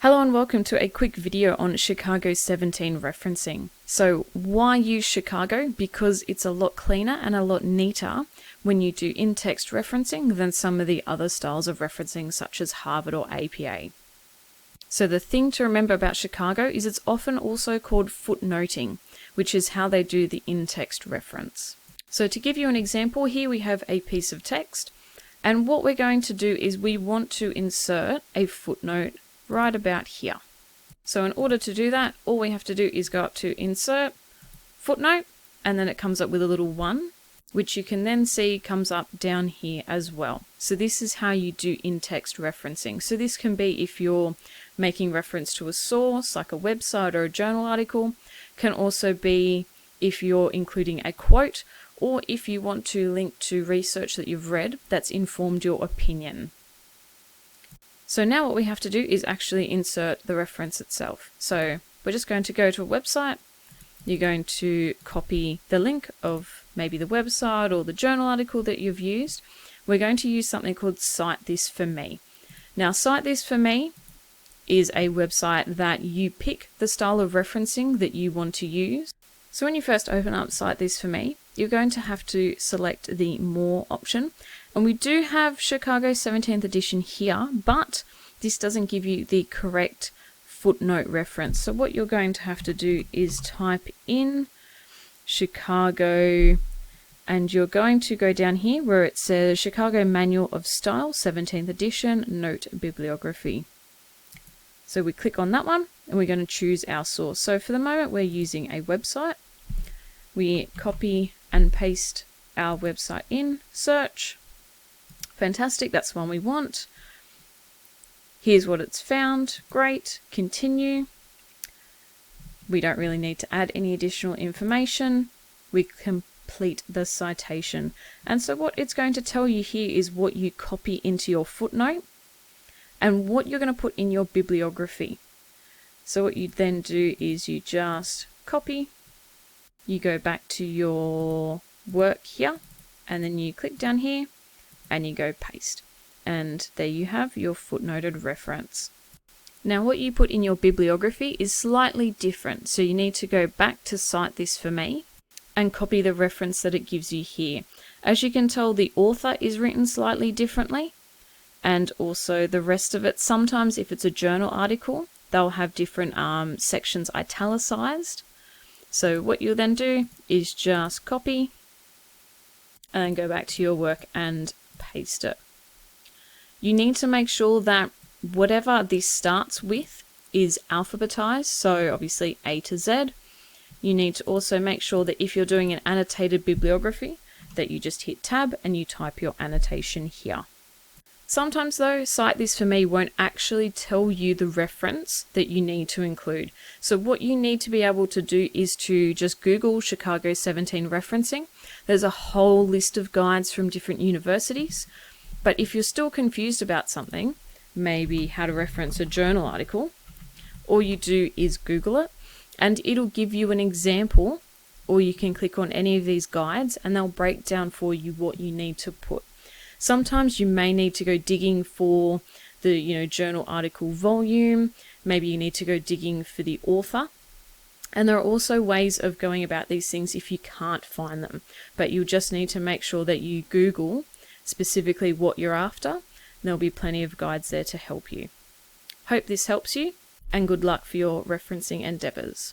Hello and welcome to a quick video on Chicago 17 referencing. So why use Chicago? Because it's a lot cleaner and a lot neater when you do in-text referencing than some of the other styles of referencing such as Harvard or APA. So the thing to remember about Chicago is it's often also called footnoting, which is how they do the in-text reference. So to give you an example, here we have a piece of text, and what we're going to do is we want to insert a footnote right about here. So in order to do that, all we have to do is go up to insert footnote, and then it comes up with a little 1, which you can then see comes up down here as well. So this is how you do in-text referencing. So this can be if you're making reference to a source like a website or a journal article, can also be if you're including a quote, or if you want to link to research that you've read that's informed your opinion. So now what we have to do is actually insert the reference itself. So we're just going to go to a website. You're going to copy the link of maybe the website or the journal article that you've used. We're going to use something called Cite This For Me. Now, Cite This For Me is a website that you pick the style of referencing that you want to use. So when you first open up Cite This For Me, you're going to have to select the More option. And we do have Chicago 17th edition here, but this doesn't give you the correct footnote reference. So what you're going to have to do is type in Chicago, and you're going to go down here where it says Chicago Manual of Style 17th edition Note Bibliography. So we click on that one and we're going to choose our source. So for the moment we're using a website. We copy and paste our website in, search. Fantastic, that's the one we want. Here's what it's found. Great, continue. We don't really need to add any additional information. We complete the citation. And so what it's going to tell you here is what you copy into your footnote and what you're going to put in your bibliography. So what you then do is you just copy, you go back to your work here, and then you click down here and you go paste. And there you have your footnoted reference. Now what you put in your bibliography is slightly different. So you need to go back to Cite This For Me and copy the reference that it gives you here. As you can tell, the author is written slightly differently, and also the rest of it. Sometimes if it's a journal article, they'll have different sections italicized. So what you'll then do is just copy and go back to your work and paste it. You need to make sure that whatever this starts with is alphabetized, so obviously A to Z. You need to also make sure that if you're doing an annotated bibliography, that you just hit tab and you type your annotation here. Sometimes though, Cite This For Me won't actually tell you the reference that you need to include. So what you need to be able to do is to just Google Chicago 17 referencing. There's a whole list of guides from different universities. But if you're still confused about something, maybe how to reference a journal article, all you do is Google it and it'll give you an example, or you can click on any of these guides and they'll break down for you what you need to put. Sometimes you may need to go digging for the journal article volume. Maybe you need to go digging for the author. And there are also ways of going about these things if you can't find them. But you'll just need to make sure that you Google specifically what you're after. There'll be plenty of guides there to help you. Hope this helps you, and good luck for your referencing endeavors.